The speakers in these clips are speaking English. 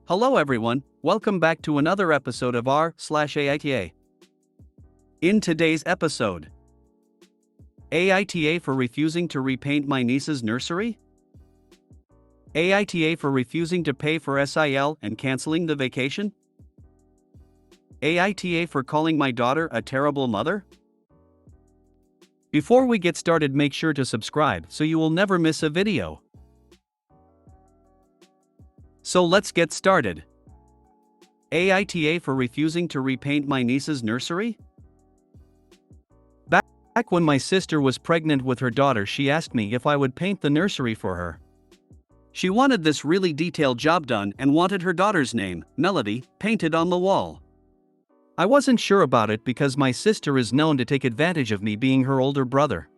Hello everyone, welcome back to another episode of r/AITA. In today's episode, AITA for refusing to repaint my niece's nursery? AITA for refusing to pay for SIL and canceling the vacation? AITA for calling my daughter a terrible mother? Before we get started, make sure to subscribe so you will never miss a video. So let's get started. AITA for refusing to repaint my niece's nursery? Back when my sister was pregnant with her daughter, she asked me if I would paint the nursery for her. She wanted this really detailed job done and wanted her daughter's name, Melody, painted on the wall. I wasn't sure about it because my sister is known to take advantage of me being her older brother.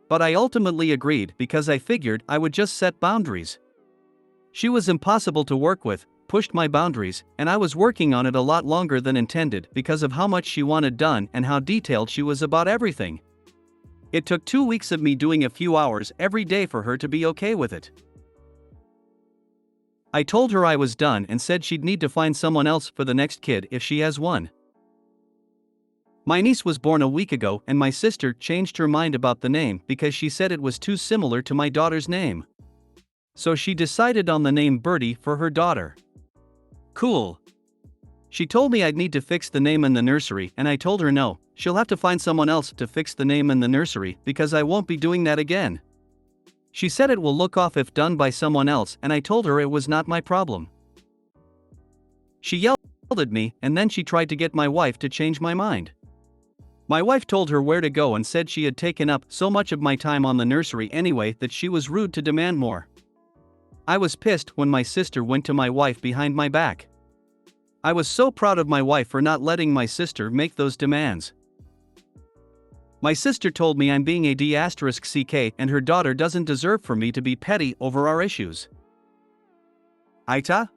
But I ultimately agreed because I figured I would just set boundaries. She was impossible to work with, pushed my boundaries, and I was working on it a lot longer than intended because of how much she wanted done and how detailed she was about everything. It took 2 weeks of me doing a few hours every day for her to be okay with it. I told her I was done and said she'd need to find someone else for the next kid if she has one. My niece was born a week ago and my sister changed her mind about the name because she said it was too similar to my daughter's name. So she decided on the name Birdie for her daughter. Cool. She told me I'd need to fix the name in the nursery and I told her no, she'll have to find someone else to fix the name in the nursery because I won't be doing that again. She said it will look off if done by someone else and I told her it was not my problem. She yelled at me and then she tried to get my wife to change my mind. My wife told her where to go and said she had taken up so much of my time on the nursery anyway that she was rude to demand more. I was pissed when my sister went to my wife behind my back. I was so proud of my wife for not letting my sister make those demands. My sister told me I'm being a D**CK and her daughter doesn't deserve for me to be petty over our issues. AITA?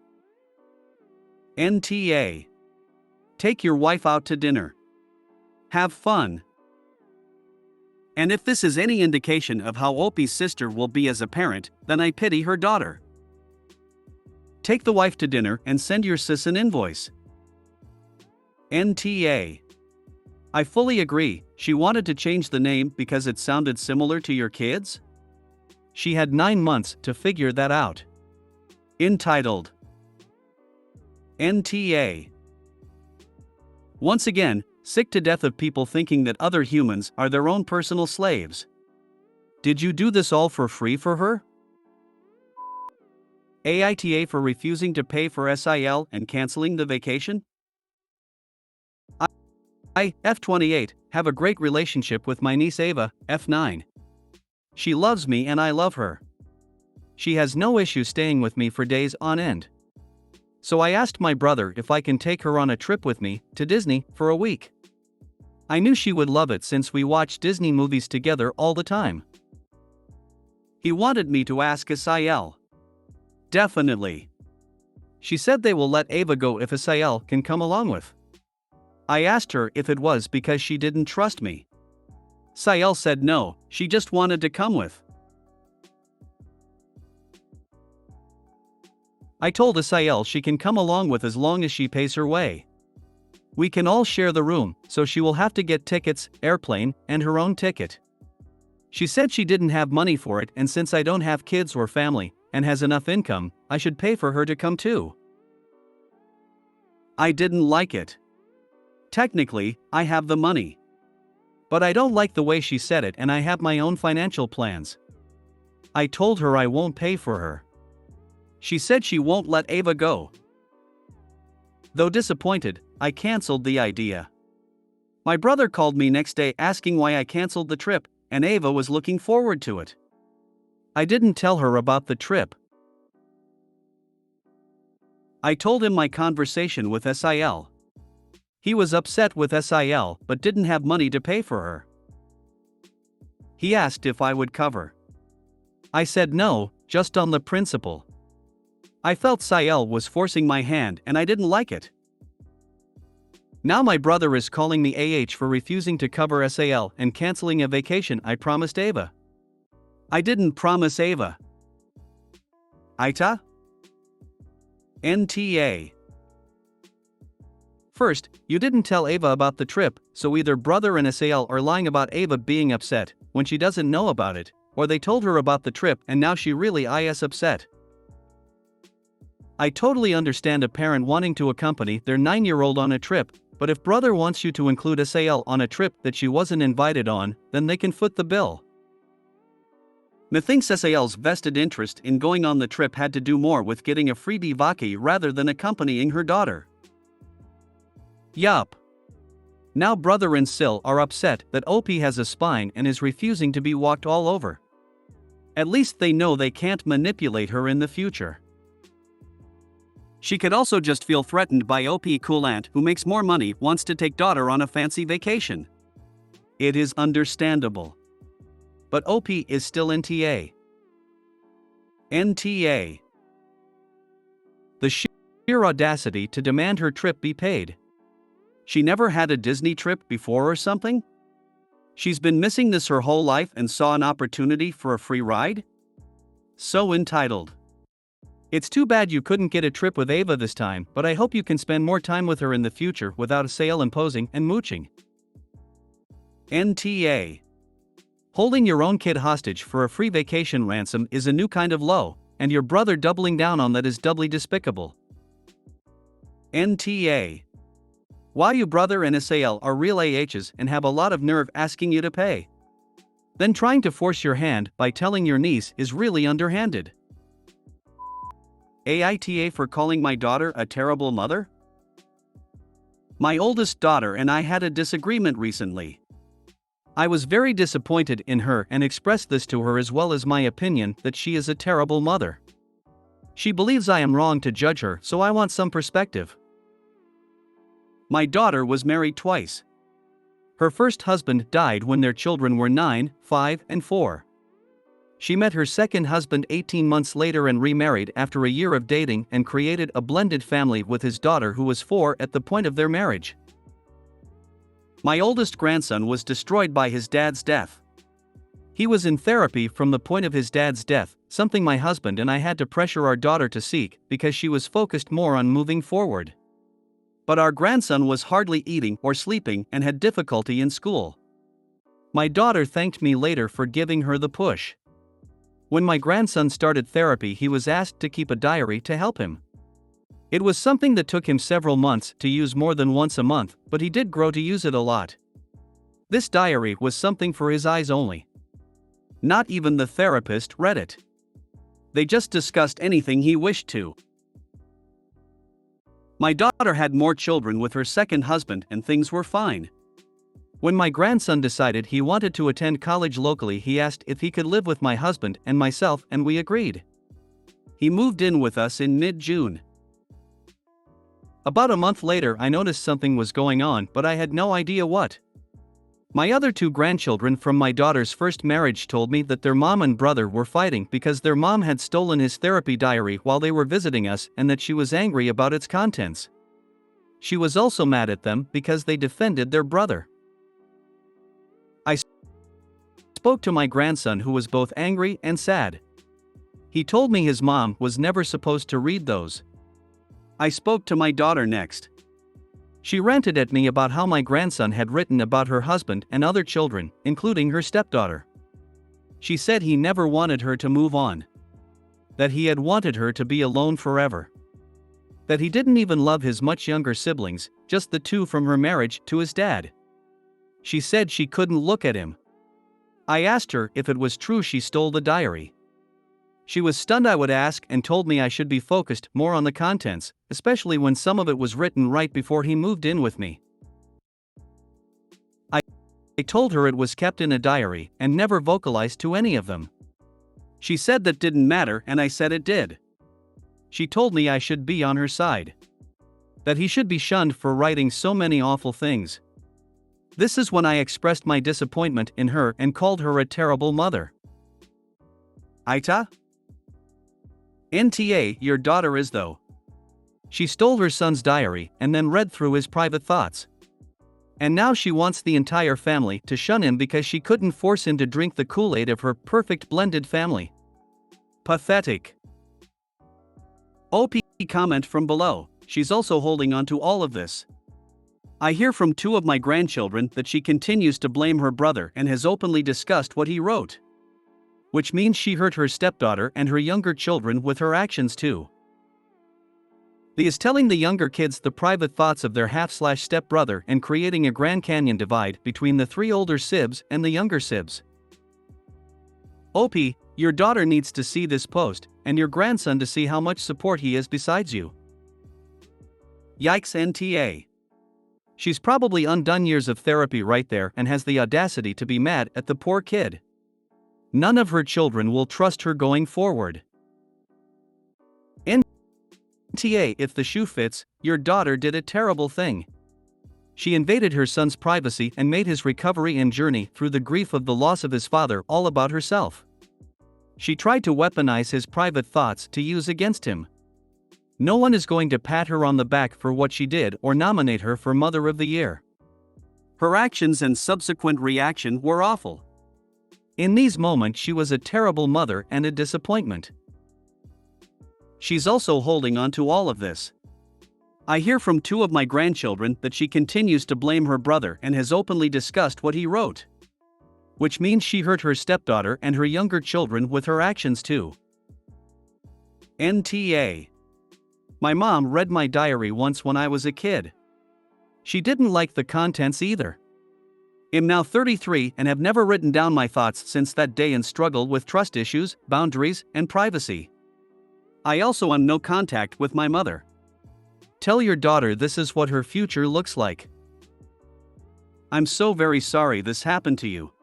NTA. Take your wife out to dinner. Have fun. And if this is any indication of how Opie's sister will be as a parent, then I pity her daughter. Take the wife to dinner and send your sis an invoice. NTA. I fully agree, she wanted to change the name because it sounded similar to your kids? She had 9 months to figure that out. Entitled. NTA. Once again, sick to death of people thinking that other humans are their own personal slaves. Did you do this all for free for her? AITA for refusing to pay for SIL and canceling the vacation? I, F28, have a great relationship with my niece Ava, F9. She loves me and I love her. She has no issue staying with me for days on end. So I asked my brother if I can take her on a trip with me to Disney for a week. I knew she would love it since we watch Disney movies together all the time. He wanted me to ask SIL. Definitely. She said they will let Ava go if SIL can come along with. I asked her if it was because she didn't trust me. SIL said no, she just wanted to come with. I told SIL she can come along with as long as she pays her way. We can all share the room, so she will have to get tickets, airplane, and her own ticket. She said she didn't have money for it and since I don't have kids or family, and has enough income, I should pay for her to come too. I didn't like it. Technically, I have the money. But I don't like the way she said it and I have my own financial plans. I told her I won't pay for her. She said she won't let Ava go. Though disappointed, I canceled the idea. My brother called me next day asking why I canceled the trip, and Ava was looking forward to it. I didn't tell her about the trip. I told him my conversation with SIL. He was upset with SIL but didn't have money to pay for her. He asked if I would cover. I said no, just on the principle. I felt SIL was forcing my hand and I didn't like it. Now my brother is calling me AH for refusing to cover SIL and canceling a vacation I promised Ava. I didn't promise Ava. AITA? NTA. First, you didn't tell Ava about the trip, so either brother and Sal are lying about Ava being upset when she doesn't know about it, or they told her about the trip and now she really is upset. I totally understand a parent wanting to accompany their 9-year-old on a trip, but if brother wants you to include Sal on a trip that she wasn't invited on, then they can foot the bill. Methinks Sal's vested interest in going on the trip had to do more with getting a freebie vaki rather than accompanying her daughter. Yup. Now brother and Sil are upset that OP has a spine and is refusing to be walked all over. At least they know they can't manipulate her in the future. She could also just feel threatened by OP cool aunt who makes more money wants to take daughter on a fancy vacation. It is understandable. But OP is still NTA. NTA. The sheer audacity to demand her trip be paid. She never had a Disney trip before or something? She's been missing this her whole life and saw an opportunity for a free ride? So entitled. It's too bad you couldn't get a trip with Ava this time, but I hope you can spend more time with her in the future without Sal imposing and mooching. NTA. Holding your own kid hostage for a free vacation ransom is a new kind of low, and your brother doubling down on that is doubly despicable. NTA. Why you brother and Sal are real AHs and have a lot of nerve asking you to pay. Then trying to force your hand by telling your niece is really underhanded. AITA for calling my daughter a terrible mother? My oldest daughter and I had a disagreement recently. I was very disappointed in her and expressed this to her as well as my opinion that she is a terrible mother. She believes I am wrong to judge her, so I want some perspective. My daughter was married twice. Her first husband died when their children were 9, 5, and 4. She met her second husband 18 months later and remarried after a year of dating and created a blended family with his daughter who was 4 at the point of their marriage. My oldest grandson was destroyed by his dad's death. He was in therapy from the point of his dad's death, something my husband and I had to pressure our daughter to seek because she was focused more on moving forward. But our grandson was hardly eating or sleeping and had difficulty in school. My daughter thanked me later for giving her the push. When my grandson started therapy, he was asked to keep a diary to help him. It was something that took him several months to use more than once a month, but he did grow to use it a lot. This diary was something for his eyes only. Not even the therapist read it. They just discussed anything he wished to. My daughter had more children with her second husband and things were fine. When my grandson decided he wanted to attend college locally, he asked if he could live with my husband and myself, and we agreed. He moved in with us in mid-June. About a month later, I noticed something was going on, but I had no idea what. My other 2 grandchildren from my daughter's first marriage told me that their mom and brother were fighting because their mom had stolen his therapy diary while they were visiting us and that she was angry about its contents. She was also mad at them because they defended their brother. I spoke to my grandson, who was both angry and sad. He told me his mom was never supposed to read those. I spoke to my daughter next. She ranted at me about how my grandson had written about her husband and other children, including her stepdaughter. She said he never wanted her to move on. That he had wanted her to be alone forever. That he didn't even love his much younger siblings, just the 2 from her marriage to his dad. She said she couldn't look at him. I asked her if it was true she stole the diary. She was stunned I would ask and told me I should be focused more on the contents, especially when some of it was written right before he moved in with me. I told her it was kept in a diary and never vocalized to any of them. She said that didn't matter and I said it did. She told me I should be on her side. That he should be shunned for writing so many awful things. This is when I expressed my disappointment in her and called her a terrible mother. AITA? NTA, your daughter is though. She stole her son's diary and then read through his private thoughts. And now she wants the entire family to shun him because she couldn't force him to drink the Kool-Aid of her perfect blended family. Pathetic. OP Comment from below. She's also holding on to all of this. I hear from two of my grandchildren that she continues to blame her brother and has openly discussed what he wrote. Which means she hurt her stepdaughter and her younger children with her actions too. He is telling the younger kids the private thoughts of their half/stepbrother and creating a Grand Canyon divide between the three older sibs and the younger sibs. OP, your daughter needs to see this post, and your grandson to see how much support he is besides you. Yikes NTA. She's probably undone years of therapy right there and has the audacity to be mad at the poor kid. None of her children will trust her going forward. NTA, if the shoe fits, your daughter did a terrible thing. She invaded her son's privacy and made his recovery and journey through the grief of the loss of his father all about herself. She tried to weaponize his private thoughts to use against him. No one is going to pat her on the back for what she did or nominate her for Mother of the Year. Her actions and subsequent reaction were awful. In these moments, she was a terrible mother and a disappointment. She's also holding on to all of this. I hear from two of my grandchildren that she continues to blame her brother and has openly discussed what he wrote. Which means she hurt her stepdaughter and her younger children with her actions too. NTA. My mom read my diary once when I was a kid. She didn't like the contents either. I'm now 33 and have never written down my thoughts since that day and struggle with trust issues, boundaries, and privacy. I also am no contact with my mother. Tell your daughter this is what her future looks like. I'm so very sorry this happened to you.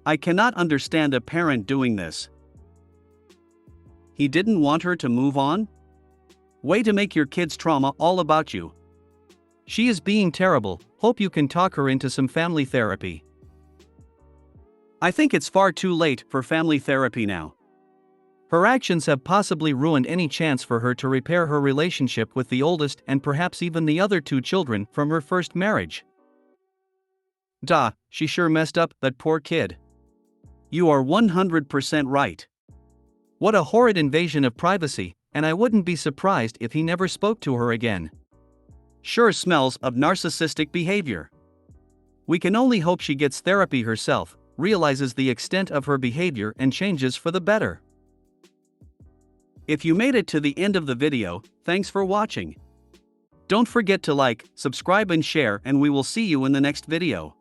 I cannot understand a parent doing this. He didn't want her to move on? Way to make your kid's trauma all about you. She is being terrible, hope you can talk her into some family therapy. I think it's far too late for family therapy now. Her actions have possibly ruined any chance for her to repair her relationship with the oldest and perhaps even the other two children from her first marriage. She sure messed up, that poor kid. You are 100% right. What a horrid invasion of privacy, and I wouldn't be surprised if he never spoke to her again. Sure smells of narcissistic behavior. We can only hope she gets therapy herself, realizes the extent of her behavior and changes for the better. If you made it to the end of the video, thanks for watching. Don't forget to like, subscribe and share, and we will see you in the next video.